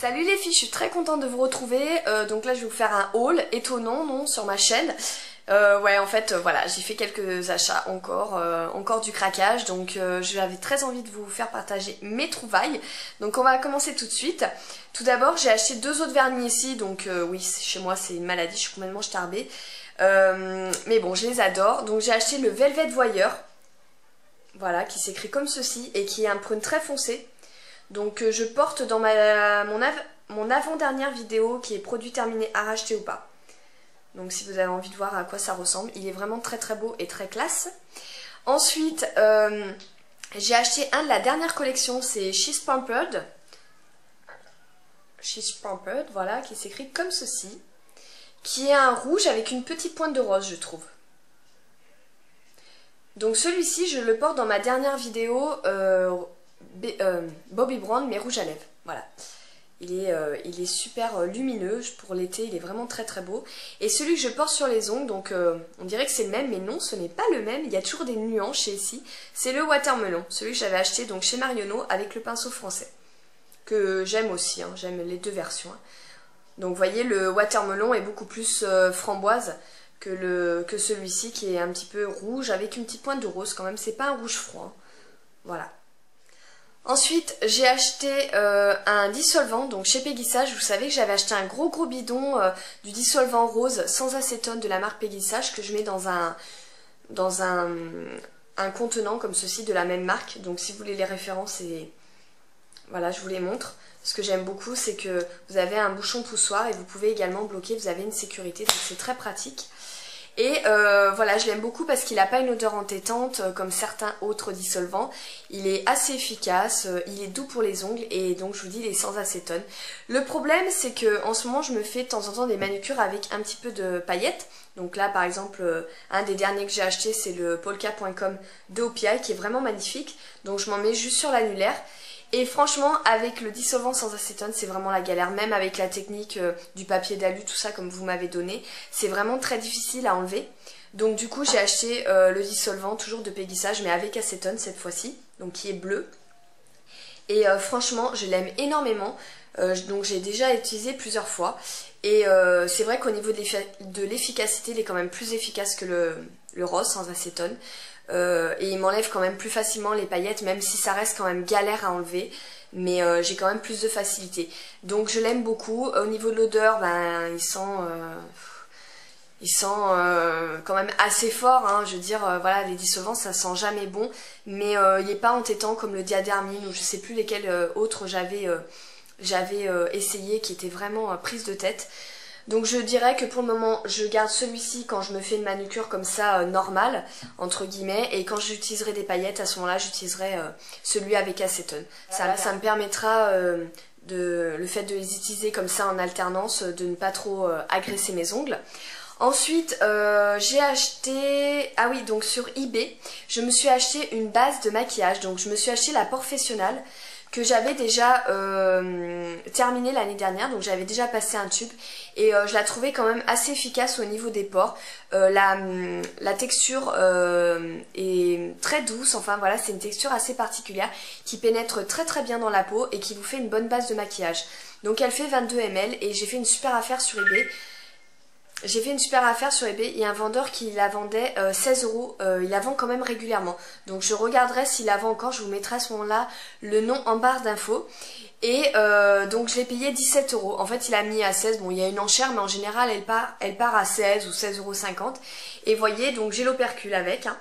Salut les filles, je suis très contente de vous retrouver. Donc là je vais vous faire un haul étonnant, non, sur ma chaîne. Ouais, en fait voilà, j'ai fait quelques achats encore du craquage. Donc j'avais très envie de vous faire partager mes trouvailles. Donc on va commencer tout de suite. Tout d'abord j'ai acheté deux autres vernis ici. Donc oui, chez moi c'est une maladie, je suis complètement starbée. Mais bon, je les adore. Donc j'ai acheté le Velvet Voyeur. Voilà, qui s'écrit comme ceci et qui est un prune très foncé. Donc je porte dans mon avant-dernière vidéo qui est produit terminé à racheter ou pas. Donc si vous avez envie de voir à quoi ça ressemble, il est vraiment très très beau et très classe. Ensuite, j'ai acheté un de la dernière collection, c'est She's Pampered. She's Pampered, voilà, qui s'écrit comme ceci. Qui est un rouge avec une petite pointe de rose, je trouve. Donc celui-ci, je le porte dans ma dernière vidéo Bobbi Brown, mais rouge à lèvres. Voilà. Il est super lumineux pour l'été, il est vraiment très très beau. Et celui que je porte sur les ongles, donc on dirait que c'est le même, mais non, ce n'est pas le même. Il y a toujours des nuances chez ici. C'est le Watermelon, celui que j'avais acheté donc chez Marionneau avec le pinceau français. Que j'aime aussi, hein, j'aime les deux versions. Hein. Donc vous voyez, le Watermelon est beaucoup plus framboise que celui-ci qui est un petit peu rouge avec une petite pointe de rose quand même. C'est pas un rouge froid. Hein. Voilà. Ensuite, j'ai acheté un dissolvant, donc chez Peggy Sage, vous savez que j'avais acheté un gros bidon du dissolvant rose sans acétone de la marque Peggy Sage que je mets dans un contenant comme ceci de la même marque. Donc si vous voulez les références, voilà, je vous les montre. Ce que j'aime beaucoup, c'est que vous avez un bouchon poussoir et vous pouvez également bloquer, vous avez une sécurité, donc c'est très pratique. Et voilà, je l'aime beaucoup parce qu'il n'a pas une odeur entêtante comme certains autres dissolvants. Il est assez efficace, il est doux pour les ongles et donc je vous dis, il est sans acétone. Le problème, c'est que en ce moment, je me fais de temps en temps des manucures avec un petit peu de paillettes. Donc là, par exemple, un des derniers que j'ai acheté, c'est le polka.com de OPI qui est vraiment magnifique. Donc je m'en mets juste sur l'annulaire. Et franchement, avec le dissolvant sans acétone, c'est vraiment la galère. Même avec la technique du papier d'alu, tout ça comme vous m'avez donné, c'est vraiment très difficile à enlever. Donc du coup, j'ai acheté le dissolvant, toujours de Peggy Sage, mais avec acétone cette fois-ci, donc qui est bleu. Et franchement, je l'aime énormément. Donc j'ai déjà utilisé plusieurs fois. Et c'est vrai qu'au niveau de l'efficacité, il est quand même plus efficace que le rose sans acétone. Et il m'enlève quand même plus facilement les paillettes, même si ça reste quand même galère à enlever, mais j'ai quand même plus de facilité. Donc je l'aime beaucoup. Au niveau de l'odeur, ben, il sent quand même assez fort, hein. Je veux dire, voilà, les dissolvants ça sent jamais bon, mais il n'est pas entêtant comme le Diadermine ou je sais plus lesquels autres j'avais essayé qui étaient vraiment prise de tête. Donc je dirais que pour le moment, je garde celui-ci quand je me fais une manucure comme ça, normale, entre guillemets, et quand j'utiliserai des paillettes, à ce moment-là, j'utiliserai celui avec acétone. Ça me permettra, le fait de les utiliser comme ça en alternance, de ne pas trop agresser mes ongles. Ensuite, j'ai acheté... Ah oui, donc sur eBay, je me suis acheté une base de maquillage. Donc je me suis acheté la Professionnal que j'avais déjà terminée l'année dernière, donc j'avais déjà passé un tube et je la trouvais quand même assez efficace au niveau des pores. La texture est très douce, enfin voilà, c'est une texture assez particulière qui pénètre très très bien dans la peau et qui vous fait une bonne base de maquillage. Donc elle fait 22 ml et j'ai fait une super affaire sur eBay. Il y a un vendeur qui la vendait 16 €, il la vend quand même régulièrement. Donc je regarderai s'il la vend encore, je vous mettrai à ce moment-là le nom en barre d'infos. Et donc je l'ai payé 17 €. En fait il a mis à 16, bon il y a une enchère mais en général elle part à 16 ou 16,50 €. Et vous voyez, donc j'ai l'opercule avec, hein.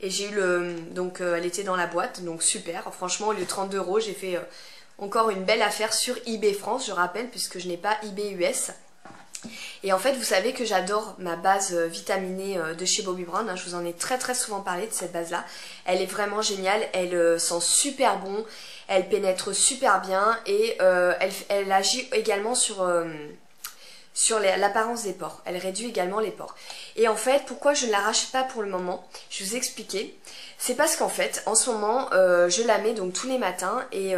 Et j'ai eu donc elle était dans la boîte, donc super. Franchement au lieu de 32 €, j'ai fait encore une belle affaire sur eBay France, je rappelle, puisque je n'ai pas eBay US. Et en fait vous savez que j'adore ma base vitaminée de chez Bobbi Brown, hein. Je vous en ai très très souvent parlé de cette base là. Elle est vraiment géniale, elle sent super bon, elle pénètre super bien et elle agit également sur l'apparence des pores. Elle réduit également les pores. Et en fait pourquoi je ne la rachète pas pour le moment, je vais vous expliquer. C'est parce qu'en fait en ce moment je la mets donc tous les matins et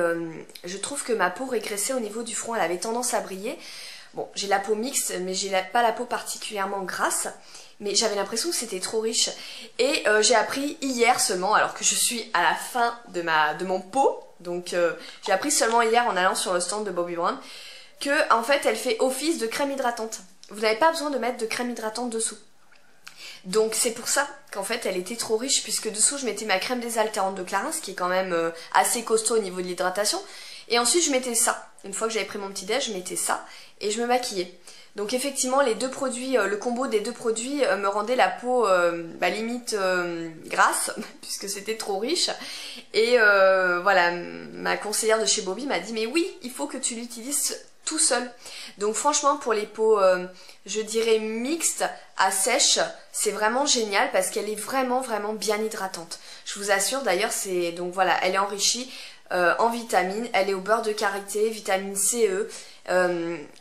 je trouve que ma peau régressait au niveau du front, elle avait tendance à briller. Bon, j'ai la peau mixte, mais j'ai pas la peau particulièrement grasse. Mais j'avais l'impression que c'était trop riche. Et j'ai appris hier seulement, alors que je suis à la fin de mon pot. Donc j'ai appris seulement hier en allant sur le stand de Bobbi Brown, que en fait elle fait office de crème hydratante. Vous n'avez pas besoin de mettre de crème hydratante dessous. Donc c'est pour ça qu'en fait elle était trop riche, puisque dessous je mettais ma crème désaltérante de Clarins, qui est quand même assez costaud au niveau de l'hydratation. Et ensuite je mettais ça. Une fois que j'avais pris mon petit déj, je mettais ça et je me maquillais. Donc effectivement les deux produits, le combo des deux produits me rendait la peau limite grasse, puisque c'était trop riche. Et voilà, ma conseillère de chez Bobbi m'a dit mais oui, il faut que tu l'utilises tout seul. Donc franchement pour les peaux, je dirais mixtes à sèche, c'est vraiment génial parce qu'elle est vraiment bien hydratante. Je vous assure, d'ailleurs c'est, donc voilà, elle est enrichie en vitamines, elle est au beurre de karité, vitamine C, E.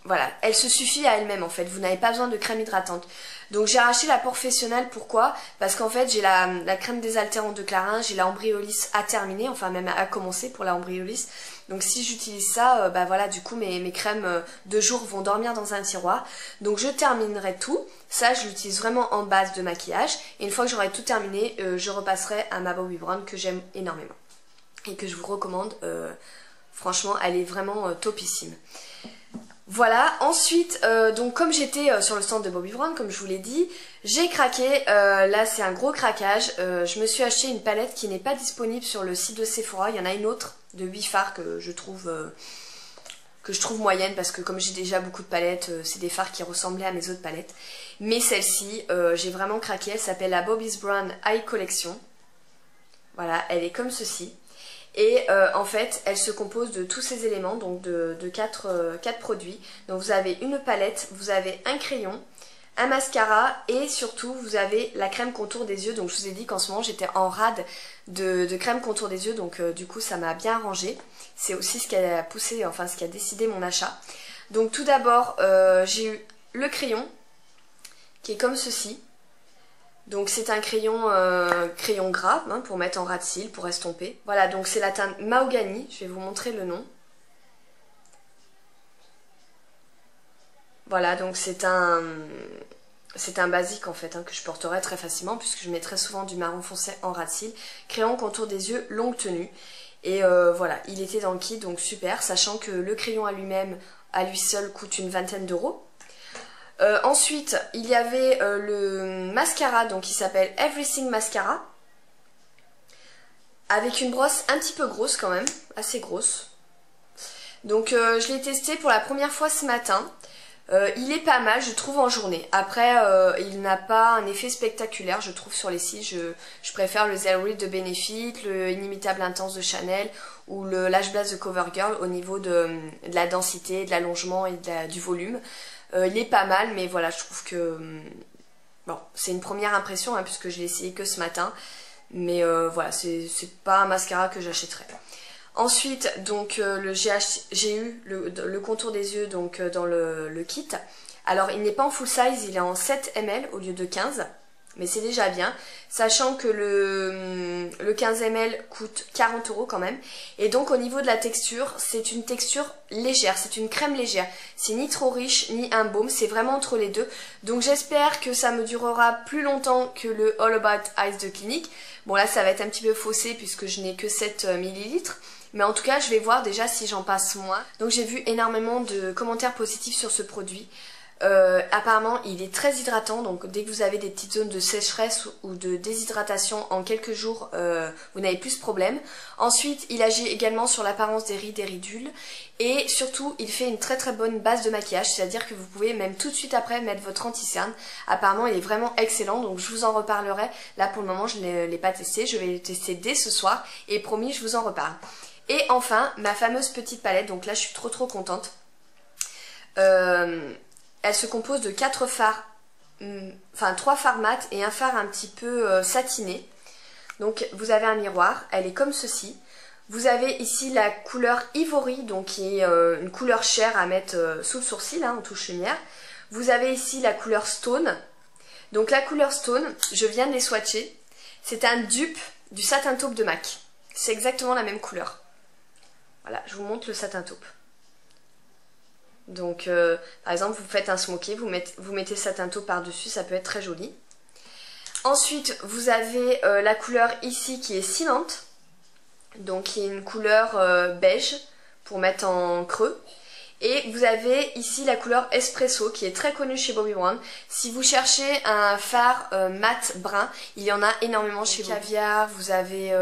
Voilà, elle se suffit à elle-même en fait, vous n'avez pas besoin de crème hydratante. Donc j'ai arraché la professionnelle, pourquoi? Parce qu'en fait j'ai la crème désaltérante de Clarins, j'ai la Embryolisse à terminer, enfin même à commencer pour la Embryolisse. Donc si j'utilise ça, voilà, du coup mes crèmes de jour vont dormir dans un tiroir. Donc je terminerai tout, ça je l'utilise vraiment en base de maquillage. Et une fois que j'aurai tout terminé, je repasserai à ma Bobbi Brown que j'aime énormément. Et que je vous recommande, franchement elle est vraiment topissime. Voilà, ensuite, donc comme j'étais sur le stand de Bobbi Brown, comme je vous l'ai dit, j'ai craqué, là c'est un gros craquage, je me suis acheté une palette qui n'est pas disponible sur le site de Sephora, il y en a une autre de 8 fards que je trouve moyenne, parce que comme j'ai déjà beaucoup de palettes, c'est des fards qui ressemblaient à mes autres palettes, mais celle-ci, j'ai vraiment craqué, elle s'appelle la Bobbi Brown Eye Collection, voilà, elle est comme ceci. Et en fait, elle se compose de tous ces éléments, donc de 4 produits. Donc vous avez une palette, vous avez un crayon, un mascara et surtout vous avez la crème contour des yeux. Donc je vous ai dit qu'en ce moment j'étais en rade de crème contour des yeux, donc du coup ça m'a bien arrangé. C'est aussi ce qui a poussé, enfin ce qui a décidé mon achat. Donc tout d'abord, j'ai eu le crayon qui est comme ceci. Donc c'est un crayon, crayon gras hein, pour mettre en ras de cils, pour estomper. Voilà, donc c'est la teinte Mahogany, je vais vous montrer le nom. Voilà, donc c'est un basique en fait, hein, que je porterai très facilement puisque je mets très souvent du marron foncé en ras de cils. Crayon contour des yeux, longue tenue. Et voilà, il était dans le kit, donc super, sachant que le crayon à lui-même, à lui seul, coûte une vingtaine d'euros. Ensuite, il y avait le mascara, donc qui s'appelle Everything Mascara, avec une brosse un petit peu grosse quand même, assez grosse. Donc je l'ai testé pour la première fois ce matin. Il est pas mal, je trouve, en journée. Après, il n'a pas un effet spectaculaire, je trouve, sur les cils. Je préfère le Zero Real de Benefit, le Inimitable Intense de Chanel ou le Lash Blast de CoverGirl au niveau de la densité, de l'allongement et du volume. Il est pas mal, mais voilà, je trouve que... bon, c'est une première impression, hein, puisque je l'ai essayé que ce matin. Mais voilà, c'est pas un mascara que j'achèterais. Ensuite, donc j'ai eu le contour des yeux donc, dans le kit. Alors, il n'est pas en full size, il est en 7 ml au lieu de 15. Mais c'est déjà bien, sachant que le 15 ml coûte 40 € quand même. Et donc au niveau de la texture, c'est une texture légère, c'est une crème légère. C'est ni trop riche, ni un baume, c'est vraiment entre les deux. Donc j'espère que ça me durera plus longtemps que le All About Eyes de Clinique. Bon là ça va être un petit peu faussé puisque je n'ai que 7 ml. Mais en tout cas je vais voir déjà si j'en passe moins. Donc j'ai vu énormément de commentaires positifs sur ce produit. Apparemment il est très hydratant, donc dès que vous avez des petites zones de sécheresse ou de déshydratation en quelques jours, vous n'avez plus ce problème. Ensuite il agit également sur l'apparence des rides et ridules, et surtout il fait une très bonne base de maquillage, c'est à dire que vous pouvez même tout de suite après mettre votre anti-cerne. Apparemment il est vraiment excellent, donc je vous en reparlerai. Là pour le moment je ne l'ai pas testé, je vais le tester dès ce soir et promis je vous en reparle. Et enfin ma fameuse petite palette, donc là je suis trop contente. Elle se compose de 4 fards, enfin 3 fards mat et un fard un petit peu satiné. Donc vous avez un miroir, elle est comme ceci. Vous avez ici la couleur Ivory, donc qui est une couleur chère à mettre sous le sourcil, hein, en touche lumière. Vous avez ici la couleur Stone. Donc la couleur Stone, je viens de les swatcher. C'est un dupe du satin taupe de MAC. C'est exactement la même couleur. Voilà, je vous montre le satin taupe. Donc par exemple vous faites un smoky, vous mettez satin taupe par dessus, ça peut être très joli. Ensuite vous avez la couleur ici qui est Silente, donc qui est une couleur beige pour mettre en creux. Et vous avez ici la couleur Espresso qui est très connue chez Bobbi Brown. Si vous cherchez un fard mat brun, il y en a énormément chez Bobbi. Caviar, vous avez...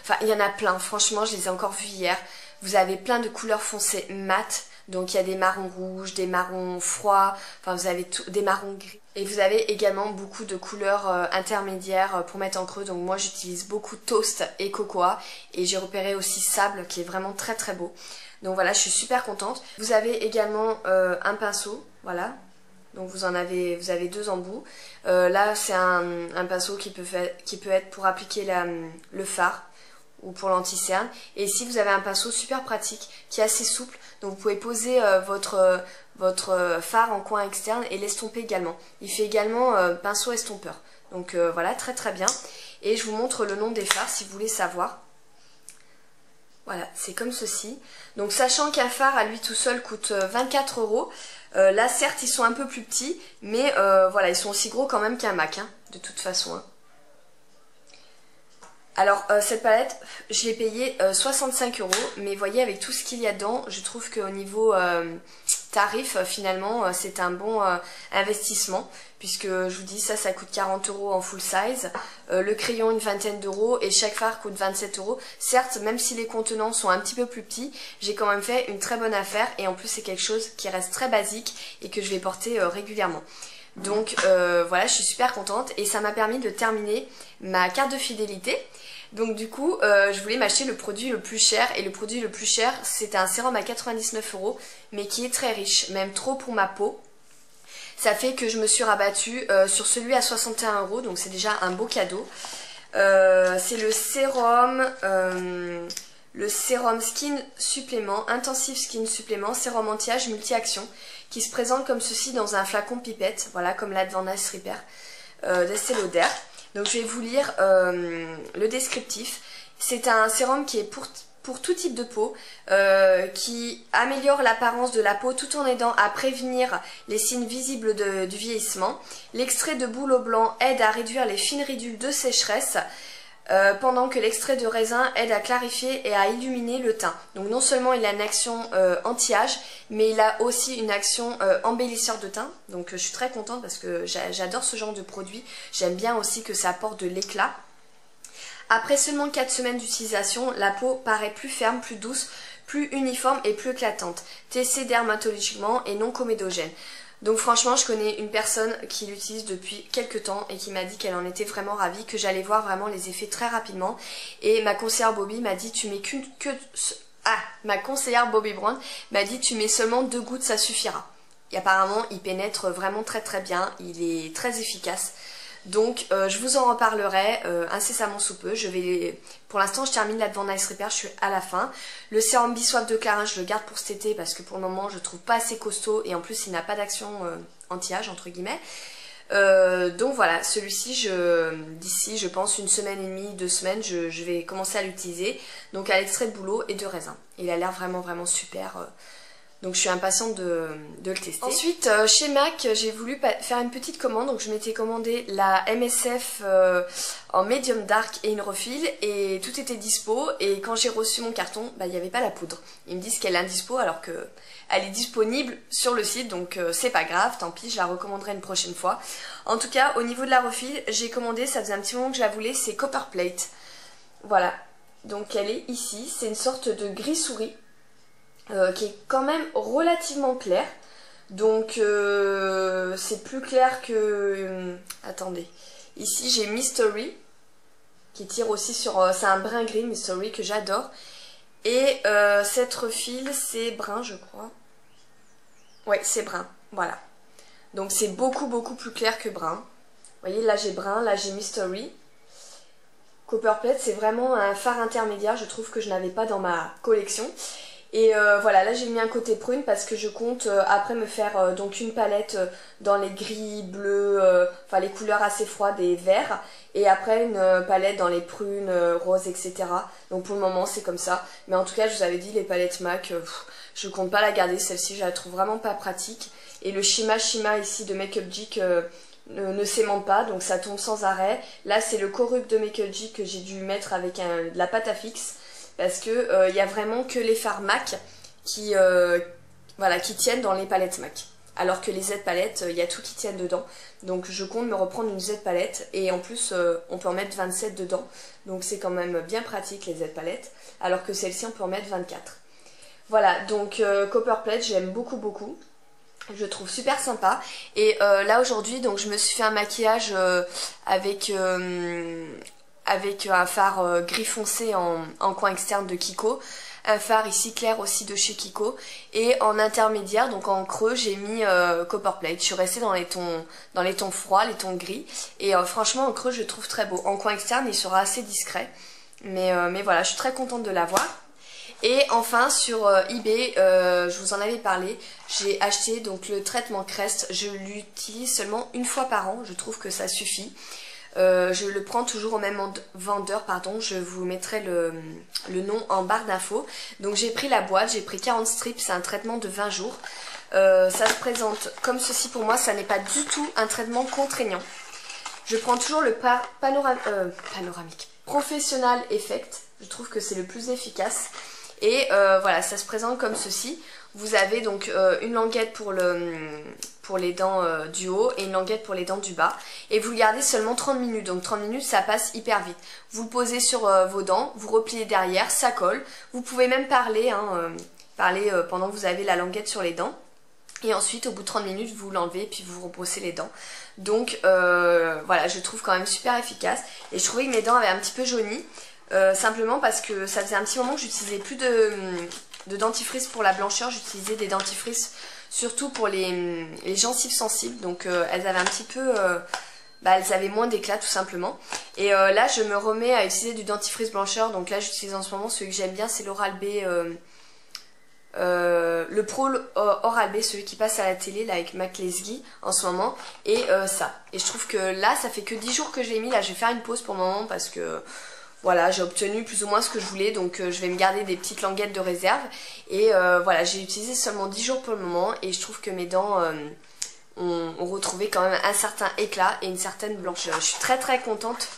Enfin, il y en a plein. Franchement, je les ai encore vus hier. Vous avez plein de couleurs foncées mat. Donc il y a des marrons rouges, des marrons froids, enfin vous avez des marrons gris. Et vous avez également beaucoup de couleurs intermédiaires pour mettre en creux. Donc moi j'utilise beaucoup toast et cocoa. Et j'ai repéré aussi sable qui est vraiment très très beau. Donc voilà, je suis super contente. Vous avez également un pinceau, voilà. Donc vous avez 2 embouts. Là c'est un pinceau qui peut être pour appliquer le fard ou pour l'anti-cerne. Et ici vous avez un pinceau super pratique qui est assez souple. Donc vous pouvez poser votre fard en coin externe et l'estomper également. Il fait également pinceau estompeur. Donc voilà, très très bien. Et je vous montre le nom des fards si vous voulez savoir. Voilà, c'est comme ceci. Donc sachant qu'un fard à lui tout seul coûte 24 €. Là certes ils sont un peu plus petits, mais voilà, ils sont aussi gros quand même qu'un MAC, hein, de toute façon. Hein. Alors cette palette, je l'ai payée 65 €, mais voyez avec tout ce qu'il y a dedans, je trouve qu'au niveau tarif, finalement, c'est un bon investissement, puisque je vous dis ça coûte 40 € en full size, le crayon une vingtaine d'euros et chaque fard coûte 27 €. Certes, même si les contenants sont un petit peu plus petits, j'ai quand même fait une très bonne affaire et en plus c'est quelque chose qui reste très basique et que je vais porter régulièrement. Donc voilà, je suis super contente et ça m'a permis de terminer ma carte de fidélité. Donc du coup, je voulais m'acheter le produit le plus cher et le produit le plus cher, c'était un sérum à 99 €, mais qui est très riche, même trop pour ma peau. Ça fait que je me suis rabattue sur celui à 61 €, donc c'est déjà un beau cadeau. C'est le sérum Skin Supplément, Intensive Skin Supplément, sérum anti-âge multi-action, qui se présente comme ceci dans un flacon pipette, voilà, comme l'Advanced Repair d'Estée Lauder. Donc je vais vous lire le descriptif. C'est un sérum qui est pour tout type de peau, qui améliore l'apparence de la peau tout en aidant à prévenir les signes visibles du vieillissement. L'extrait de bouleau blanc aide à réduire les fines ridules de sécheresse, pendant que l'extrait de raisin aide à clarifier et à illuminer le teint. Donc non seulement il a une action anti-âge, mais il a aussi une action embellisseur de teint. Donc je suis très contente parce que j'adore ce genre de produit. J'aime bien aussi que ça apporte de l'éclat. Après seulement 4 semaines d'utilisation, la peau paraît plus ferme, plus douce, plus uniforme et plus éclatante. Testé dermatologiquement et non comédogène. Donc franchement, je connais une personne qui l'utilise depuis quelques temps et qui m'a dit qu'elle en était vraiment ravie, que j'allais voir vraiment les effets très rapidement. Et ma conseillère Bobbi m'a dit tu mets ma conseillère Bobbi Brown m'a dit tu mets seulement 2 gouttes, ça suffira. Et apparemment, il pénètre vraiment très très bien, il est très efficace. Donc je vous en reparlerai incessamment sous peu. Pour l'instant je termine l'Advanced Repair, je suis à la fin. Le sérum Biswap de Clarins je le garde pour cet été parce que pour le moment je le trouve pas assez costaud et en plus il n'a pas d'action anti-âge entre guillemets. Donc voilà, celui-ci d'ici je pense 1 semaine et demie, 2 semaines je vais commencer à l'utiliser. Donc à l'extrait de bouleau et de raisin. Il a l'air vraiment vraiment super. Donc je suis impatiente de le tester. Ensuite, chez MAC, j'ai voulu faire une petite commande. Donc je m'étais commandé la MSF en medium dark et une refill. Et tout était dispo. Et quand j'ai reçu mon carton, il n'y avait pas la poudre. Ils me disent qu'elle est indispo alors qu'elle est disponible sur le site. Donc c'est pas grave, tant pis, je la recommanderai une prochaine fois. En tout cas, au niveau de la refill, j'ai commandé, ça faisait un petit moment que je la voulais, c'est Copper Plate. Voilà. Donc elle est ici. C'est une sorte de gris souris. Qui est quand même relativement clair. Donc c'est plus clair que... attendez. Ici j'ai Mystery qui tire aussi sur... c'est un brun gris Mystery que j'adore. Et cette refill c'est brun je crois. Ouais c'est brun. Voilà. Donc c'est beaucoup beaucoup plus clair que brun. Vous voyez là j'ai brun, là j'ai Mystery. Copper Plate c'est vraiment un fard intermédiaire. Je trouve que je n'avais pas dans ma collection. Et voilà, là j'ai mis un côté prune parce que je compte après me faire donc une palette dans les gris, bleus, enfin les couleurs assez froides et verts. Et après une palette dans les prunes, roses, etc. Donc pour le moment c'est comme ça. Mais en tout cas je vous avais dit les palettes MAC, je compte pas la garder. Celle-ci je la trouve vraiment pas pratique. Et le Shima ici de Make Up Geek ne s'aimante pas, donc ça tombe sans arrêt. Là c'est le Corrupt de Make Up Geek que j'ai dû mettre avec de la pâte à fixe. Parce que y a vraiment que les fards MAC voilà, qui tiennent dans les palettes MAC. Alors que les Z palettes, il y a tout qui tienne dedans. Donc je compte me reprendre une Z palette. Et en plus, on peut en mettre 27 dedans. Donc c'est quand même bien pratique les Z palettes. Alors que celle-ci, on peut en mettre 24. Voilà, donc Copper Pledge, j'aime beaucoup beaucoup. Je trouve super sympa. Et là aujourd'hui, donc je me suis fait un maquillage avec un fard gris foncé en coin externe de Kiko. Un fard ici clair aussi de chez Kiko. Et en intermédiaire, donc en creux, j'ai mis Copper Plate. Je suis restée dans les tons froids, les tons gris. Et franchement, en creux, je le trouve très beau. En coin externe, il sera assez discret. Mais voilà, je suis très contente de l'avoir. Et enfin, sur eBay, je vous en avais parlé, j'ai acheté donc le traitement Crest. Je l'utilise seulement une fois par an. Je trouve que ça suffit. Je le prends toujours au même vendeur, pardon, je vous mettrai le nom en barre d'infos. Donc j'ai pris la boîte, j'ai pris 40 strips, c'est un traitement de 20 jours. Ça se présente comme ceci pour moi, ça n'est pas du tout un traitement contraignant. Je prends toujours le panoramique Professional Effect, je trouve que c'est le plus efficace. Et voilà, ça se présente comme ceci. Vous avez donc une languette pour les dents du haut et une languette pour les dents du bas. Et vous le gardez seulement 30 minutes. Donc 30 minutes, ça passe hyper vite. Vous le posez sur vos dents, vous repliez derrière, ça colle. Vous pouvez même parler, pendant que vous avez la languette sur les dents. Et ensuite, au bout de 30 minutes, vous l'enlevez et puis vous rebrossez les dents. Donc voilà, je trouve quand même super efficace. Et je trouvais que mes dents avaient un petit peu jauni. Simplement parce que ça faisait un petit moment que j'utilisais plus de dentifrice pour la blancheur. J'utilisais des dentifrices surtout pour les gencives sensibles. Donc elles avaient un petit peu... elles avaient moins d'éclat tout simplement. Et là je me remets à utiliser du dentifrice blancheur. Donc là j'utilise en ce moment celui que j'aime bien, c'est l'Oral-B... le Pro Oral-B, celui qui passe à la télé là, avec Mac Lesguy en ce moment. Et ça. Et je trouve que là ça fait que 10 jours que je l'ai mis. Là je vais faire une pause pour le moment parce que... Voilà, j'ai obtenu plus ou moins ce que je voulais, donc je vais me garder des petites languettes de réserve. Et voilà, j'ai utilisé seulement 10 jours pour le moment et je trouve que mes dents ont retrouvé quand même un certain éclat et une certaine blancheur. Je suis très très contente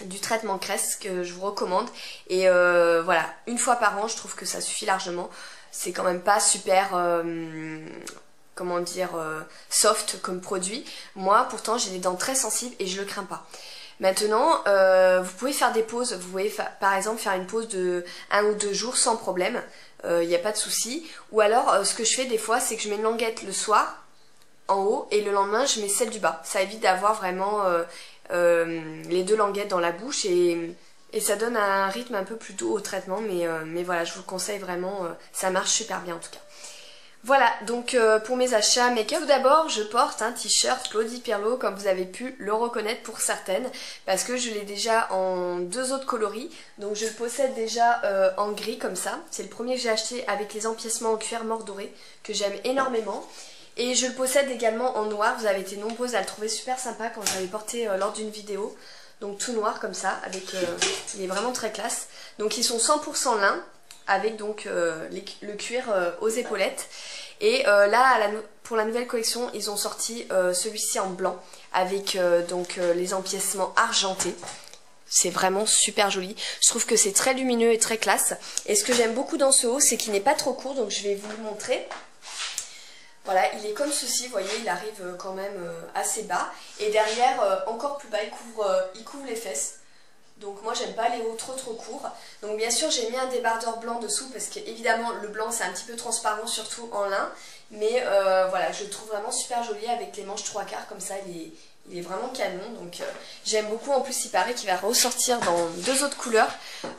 du traitement Crest que je vous recommande. Et voilà, une fois par an, je trouve que ça suffit largement. C'est quand même pas super... comment dire, soft comme produit. Moi, pourtant, j'ai des dents très sensibles et je le crains pas. Maintenant, vous pouvez faire des pauses. Vous pouvez par exemple faire une pause de 1 ou 2 jours sans problème. Il n'y a pas de souci. Ou alors, ce que je fais des fois, c'est que je mets une languette le soir en haut et le lendemain, je mets celle du bas. Ça évite d'avoir vraiment les deux languettes dans la bouche et ça donne un rythme un peu plus doux au traitement. Mais voilà, je vous le conseille vraiment. Ça marche super bien en tout cas. Voilà, donc pour mes achats make-up, tout d'abord je porte un t-shirt Claudie Pierlot, comme vous avez pu le reconnaître pour certaines, parce que je l'ai déjà en 2 autres coloris, donc je le possède déjà en gris comme ça. C'est le premier que j'ai acheté avec les empiècements en cuir mordoré, que j'aime énormément. Et je le possède également en noir, vous avez été nombreuses à le trouver super sympa quand je l'avais porté lors d'une vidéo. Donc tout noir comme ça, il est vraiment très classe. Donc ils sont 100% lin, avec donc le cuir aux épaulettes. Et là, pour la nouvelle collection, ils ont sorti celui-ci en blanc, avec les empiècements argentés. C'est vraiment super joli. Je trouve que c'est très lumineux et très classe. Et ce que j'aime beaucoup dans ce haut, c'est qu'il n'est pas trop court, donc je vais vous le montrer. Voilà, il est comme ceci, vous voyez, il arrive quand même assez bas. Et derrière, encore plus bas, il couvre les fesses. Donc moi j'aime pas les hauts trop courts. Donc bien sûr j'ai mis un débardeur blanc dessous parce qu'évidemment le blanc c'est un petit peu transparent surtout en lin. Mais voilà, je le trouve vraiment super joli avec les manches 3/4 comme ça, il est vraiment canon. Donc j'aime beaucoup, en plus il paraît qu'il va ressortir dans 2 autres couleurs.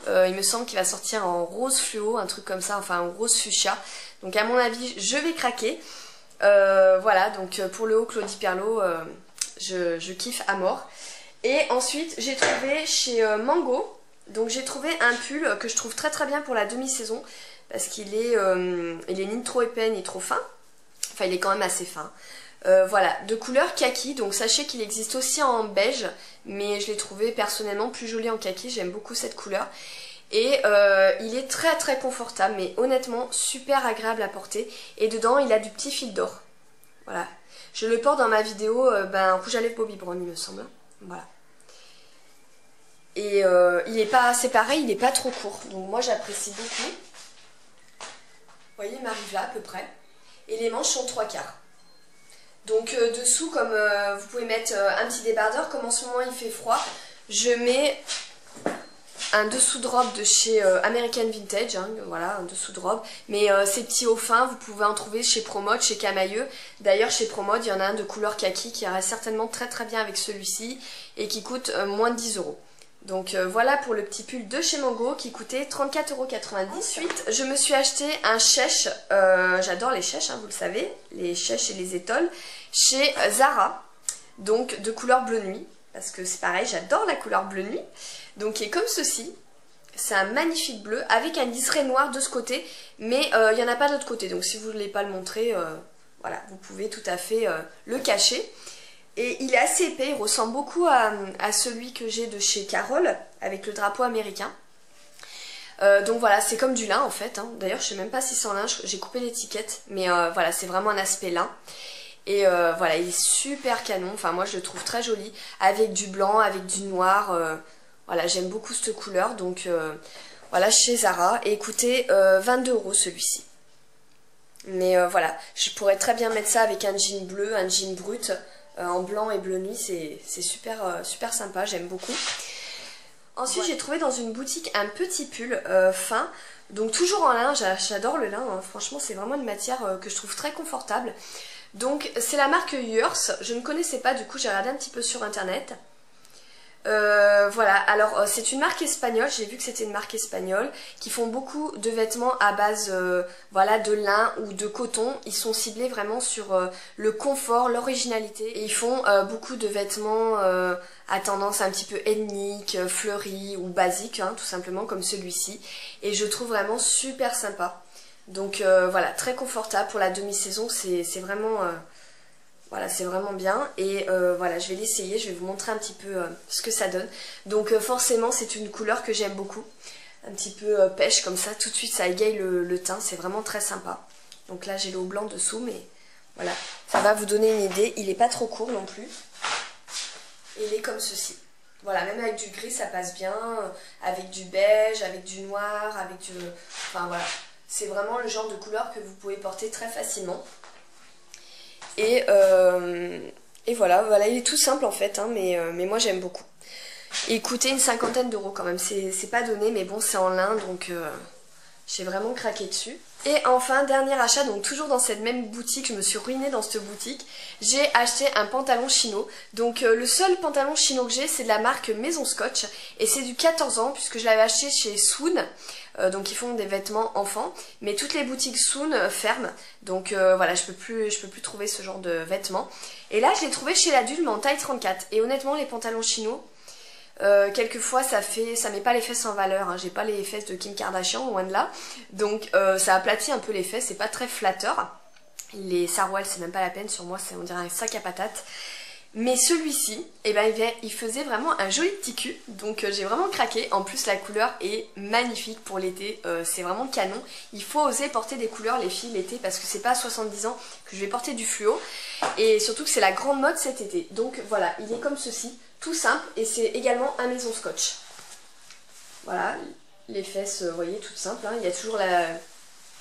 Il me semble qu'il va sortir en rose fluo, un truc comme ça, enfin en rose fuchsia. Donc à mon avis je vais craquer. Voilà, donc pour le haut Claudie Pierlot, je kiffe à mort. Et ensuite j'ai trouvé chez Mango, donc j'ai trouvé un pull que je trouve très très bien pour la demi-saison, parce qu'il est, ni trop épais ni trop fin, enfin il est quand même assez fin. Voilà, de couleur kaki, donc sachez qu'il existe aussi en beige, mais je l'ai trouvé personnellement plus joli en kaki, j'aime beaucoup cette couleur. Et il est très très confortable, mais honnêtement super agréable à porter. Et dedans il a du petit fil d'or. Voilà, je le porte dans ma vidéo rouge à lèvres Bobbi Brown il me semble. Voilà. Et il est pas, c'est pareil, il n'est pas trop court. Donc moi j'apprécie beaucoup. Vous voyez, il m'arrive là à peu près. et les manches sont 3/4. Donc dessous, comme vous pouvez mettre un petit débardeur, comme en ce moment il fait froid, je mets un dessous de robe de chez American Vintage, hein, voilà, un dessous de robe. Mais ces petits hauts fins, vous pouvez en trouver chez Promode, chez Camailleux. D'ailleurs, chez Promode, il y en a un de couleur kaki qui ira certainement très très bien avec celui-ci et qui coûte moins de 10 €. Donc voilà pour le petit pull de chez Mango qui coûtait 34,90 €. Ensuite, je me suis acheté un chèche, j'adore les chèches, hein, vous le savez, les chèches et les étoiles, chez Zara, donc de couleur bleu nuit, parce que c'est pareil, j'adore la couleur bleu nuit. Donc qui est comme ceci, c'est un magnifique bleu avec un liseré noir de ce côté, mais il n'y en a pas de l'autre côté, donc si vous ne voulez pas le montrer, voilà, vous pouvez tout à fait le cacher. Et il est assez épais, il ressemble beaucoup à celui que j'ai de chez Carole, avec le drapeau américain. Donc voilà, c'est comme du lin en fait, hein. D'ailleurs je sais même pas si c'est en lin, j'ai coupé l'étiquette, mais voilà, c'est vraiment un aspect lin. Et voilà, il est super canon, enfin moi je le trouve très joli, avec du blanc, avec du noir, voilà, j'aime beaucoup cette couleur, donc voilà, chez Zara, et écoutez, 22 € celui-ci. Mais voilà, je pourrais très bien mettre ça avec un jean bleu, un jean brut, en blanc et bleu nuit, c'est super, super sympa, j'aime beaucoup. Ensuite, j'ai trouvé dans une boutique un petit pull fin, donc toujours en lin, j'adore le lin, hein. Franchement c'est vraiment une matière que je trouve très confortable. Donc c'est la marque Yours, je ne connaissais pas, du coup j'ai regardé un petit peu sur internet. Voilà, alors c'est une marque espagnole, j'ai vu que c'était une marque espagnole qui font beaucoup de vêtements à base voilà, de lin ou de coton. Ils sont ciblés vraiment sur le confort, l'originalité, et ils font beaucoup de vêtements à tendance un petit peu ethnique, fleurie ou basique, hein, tout simplement comme celui-ci, et je trouve vraiment super sympa. Donc voilà, très confortable pour la demi-saison, c'est vraiment voilà, c'est vraiment bien. Et voilà, je vais l'essayer, je vais vous montrer un petit peu ce que ça donne. Donc forcément, c'est une couleur que j'aime beaucoup. Un petit peu pêche comme ça, tout de suite ça égaye le teint, c'est vraiment très sympa. Donc là, j'ai le haut blanc dessous, mais voilà, ça va vous donner une idée. Il n'est pas trop court non plus. Et il est comme ceci. Voilà, même avec du gris, ça passe bien. Avec du beige, avec du noir, avec du... Enfin voilà, c'est vraiment le genre de couleur que vous pouvez porter très facilement. Et voilà, voilà, il est tout simple en fait, hein, mais moi j'aime beaucoup. Et il coûtait une 50aine d'euros quand même, c'est pas donné, mais bon, c'est en lin, donc j'ai vraiment craqué dessus. Et enfin, dernier achat, donc toujours dans cette même boutique, je me suis ruinée dans cette boutique, j'ai acheté un pantalon chino. Donc le seul pantalon chino que j'ai, c'est de la marque Maison Scotch, et c'est du 14 ans, puisque je l'avais acheté chez Swoon. Donc ils font des vêtements enfants, mais toutes les boutiques Swoon ferment, donc voilà, je peux plus trouver ce genre de vêtements. Et là je l'ai trouvé chez l'adulte, mais en taille 34, et honnêtement les pantalons chinos, quelquefois ça met pas les fesses en valeur, hein. J'ai pas les fesses de Kim Kardashian, loin de là, donc ça aplatit un peu les fesses, c'est pas très flatteur. Les sarouels c'est même pas la peine, sur moi on dirait un sac à patates. Mais celui-ci, eh ben, il faisait vraiment un joli petit cul, donc j'ai vraiment craqué. En plus la couleur est magnifique pour l'été, c'est vraiment canon. Il faut oser porter des couleurs les filles l'été, parce que c'est pas à 70 ans que je vais porter du fluo. Et surtout que c'est la grande mode cet été. Donc voilà, il est comme ceci, tout simple, et c'est également un Maison Scotch. Voilà, les fesses, vous voyez, toutes simples, hein. Il y a toujours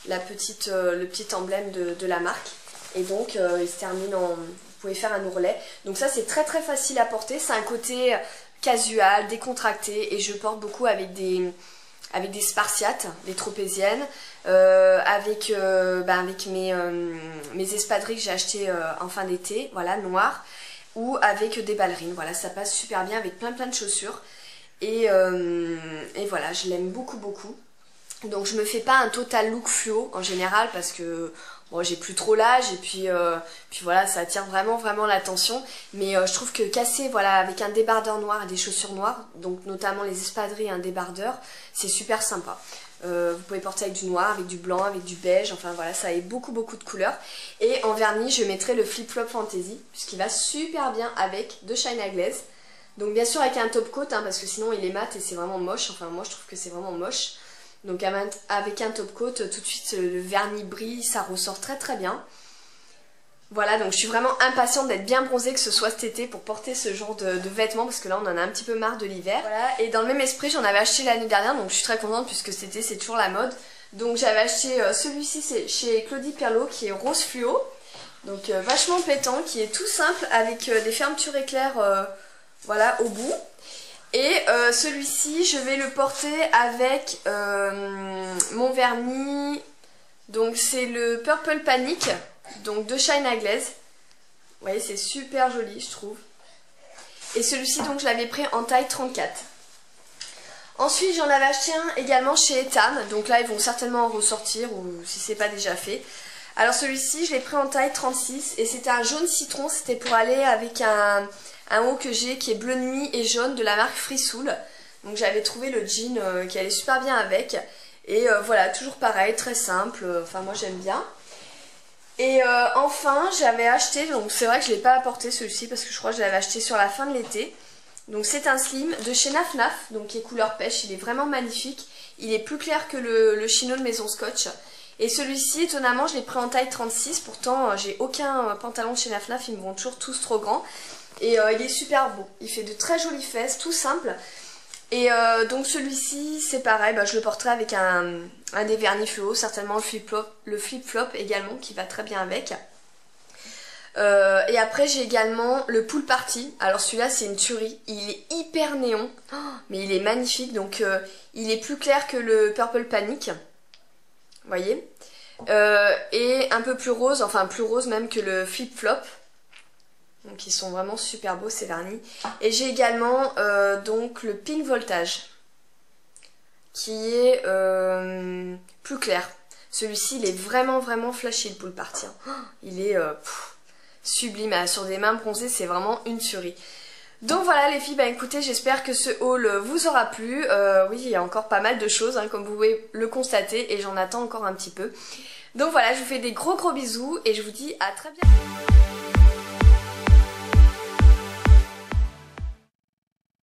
le petit emblème de la marque. Et donc il se termine en... Vous pouvez faire un ourlet. Donc ça c'est très très facile à porter. C'est un côté casual, décontracté. Et je porte beaucoup avec des spartiates, des tropéziennes. Avec mes espadrilles que j'ai achetées en fin d'été. Voilà, noires. Ou avec des ballerines. Voilà, ça passe super bien avec plein de chaussures. Et voilà, je l'aime beaucoup beaucoup. Donc je me fais pas un total look fluo en général, parce que bon, j'ai plus trop l'âge, et puis voilà, ça attire vraiment l'attention. Mais je trouve que casser, voilà, avec un débardeur noir et des chaussures noires, donc notamment les espadrilles et un débardeur, c'est super sympa. Vous pouvez porter avec du noir, avec du blanc, avec du beige, enfin voilà, ça a beaucoup de couleurs. Et en vernis, je mettrai le Flip Flop Fantasy, puisqu'il va super bien avec de China Glaze. Donc bien sûr avec un top coat, hein, parce que sinon il est mat et c'est vraiment moche, enfin moi je trouve que c'est vraiment moche. Donc avec un top coat, tout de suite le vernis brille, ça ressort très bien. Voilà, donc je suis vraiment impatiente d'être bien bronzée, que ce soit cet été, pour porter ce genre de vêtements, parce que là on en a un petit peu marre de l'hiver. Voilà, et dans le même esprit, j'en avais acheté l'année dernière, donc je suis très contente puisque cet été c'est toujours la mode. Donc j'avais acheté celui-ci, c'est chez Claudie Pierlot, qui est rose fluo. Donc vachement pétant, qui est tout simple, avec des fermetures éclairs voilà, au bout. Et celui-ci, je vais le porter avec mon vernis. Donc c'est le Purple Panic, donc de China Glaze. Vous voyez, c'est super joli, je trouve. Et celui-ci, donc je l'avais pris en taille 34. Ensuite, j'en avais acheté un également chez Etam. Donc là, ils vont certainement en ressortir, ou si c'est pas déjà fait. Alors celui-ci, je l'ai pris en taille 36. Et c'était un jaune citron. C'était pour aller avec un haut que j'ai qui est bleu nuit et jaune de la marque Free Soul. Donc j'avais trouvé le jean qui allait super bien avec. Et voilà, toujours pareil, très simple. Enfin, moi j'aime bien. Et enfin, j'avais acheté, donc c'est vrai que je ne l'ai pas apporté celui-ci parce que je crois que je l'avais acheté sur la fin de l'été. Donc c'est un slim de chez Naf Naf, donc qui est couleur pêche, il est vraiment magnifique. Il est plus clair que le chino de Maison Scotch. Et celui-ci, étonnamment, je l'ai pris en taille 36, pourtant j'ai aucun pantalon de chez Naf Naf, ils me vont toujours tous trop grands. Et il est super beau, il fait de très jolies fesses, tout simple. Et donc celui-ci, c'est pareil, bah, je le porterai avec un des vernis fluo, certainement le flip-flop également, qui va très bien avec. Et après j'ai également le Pool Party. Alors celui-là c'est une tuerie, il est hyper néon, mais il est magnifique. Donc il est plus clair que le Purple Panic, vous voyez, et un peu plus rose, enfin plus rose même que le Flip Flop. Donc ils sont vraiment super beaux ces vernis. Et j'ai également donc le Pink Voltage, qui est plus clair. Celui-ci il est vraiment flashy, le Pool Party. Il est sublime, sur des mains bronzées, c'est vraiment une tuerie. Donc voilà les filles, bah écoutez, j'espère que ce haul vous aura plu. Oui, il y a encore pas mal de choses, hein, comme vous pouvez le constater, et j'en attends encore un petit peu. Donc voilà, je vous fais des gros bisous, et je vous dis à très bientôt.